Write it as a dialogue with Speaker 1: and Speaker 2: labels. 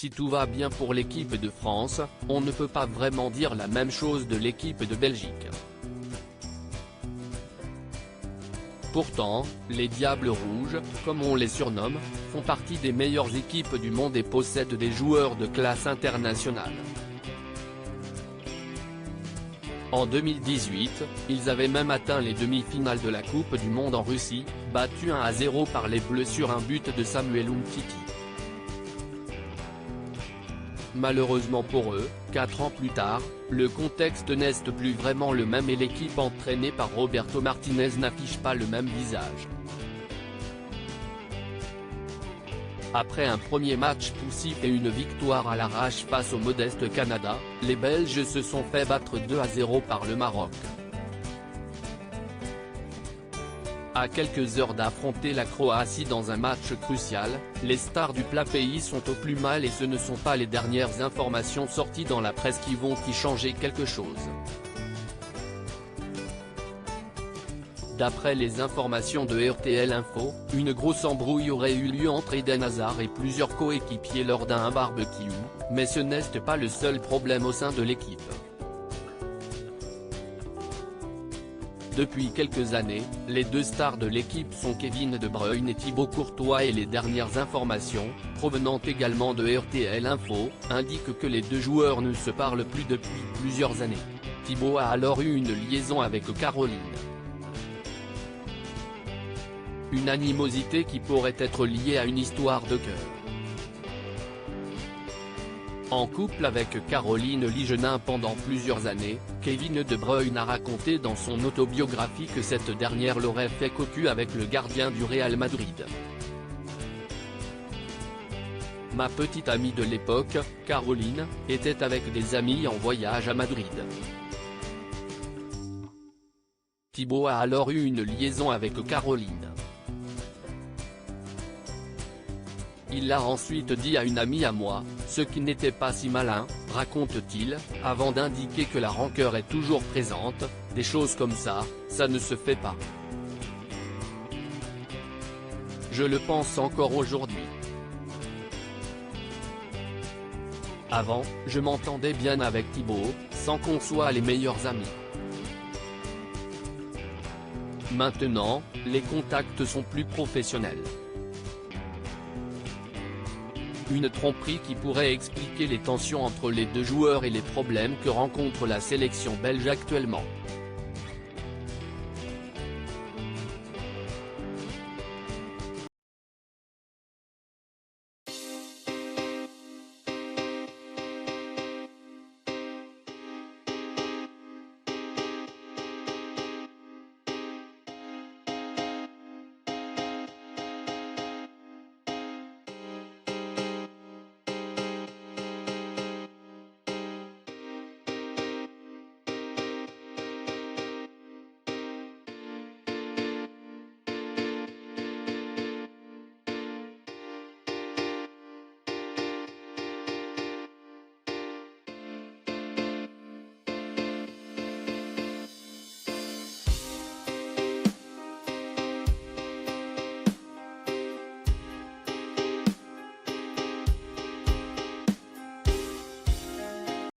Speaker 1: Si tout va bien pour l'équipe de France, on ne peut pas vraiment dire la même chose de l'équipe de Belgique. Pourtant, les Diables Rouges, comme on les surnomme, font partie des meilleures équipes du monde et possèdent des joueurs de classe internationale. En 2018, ils avaient même atteint les demi-finales de la Coupe du Monde en Russie, battus 1-0 par les Bleus sur un but de Samuel Umtiti. Malheureusement pour eux, 4 ans plus tard, le contexte n'est plus vraiment le même et l'équipe entraînée par Roberto Martinez n'affiche pas le même visage. Après un premier match poussif et une victoire à l'arrache face au modeste Canada, les Belges se sont fait battre 2-0 par le Maroc. À quelques heures d'affronter la Croatie dans un match crucial, les stars du plat pays sont au plus mal et ce ne sont pas les dernières informations sorties dans la presse qui vont y changer quelque chose. D'après les informations de RTL Info, une grosse embrouille aurait eu lieu entre Eden Hazard et plusieurs coéquipiers lors d'un barbecue, mais ce n'est pas le seul problème au sein de l'équipe. Depuis quelques années, les deux stars de l'équipe sont Kevin De Bruyne et Thibaut Courtois et les dernières informations, provenant également de RTL Info, indiquent que les deux joueurs ne se parlent plus depuis plusieurs années. Thibaut a alors eu une liaison avec Caroline. Une animosité qui pourrait être liée à une histoire de cœur. En couple avec Caroline Ligenin pendant plusieurs années, Kevin De Bruyne a raconté dans son autobiographie que cette dernière l'aurait fait cocu avec le gardien du Real Madrid. Ma petite amie de l'époque, Caroline, était avec des amis en voyage à Madrid. Thibaut a alors eu une liaison avec Caroline. Il l'a ensuite dit à une amie à moi, ce qui n'était pas si malin, raconte-t-il, avant d'indiquer que la rancœur est toujours présente, des choses comme ça ne se fait pas. Je le pense encore aujourd'hui. Avant, je m'entendais bien avec Thibaut, sans qu'on soit les meilleurs amis. Maintenant, les contacts sont plus professionnels. Une tromperie qui pourrait expliquer les tensions entre les deux joueurs et les problèmes que rencontre la sélection belge actuellement.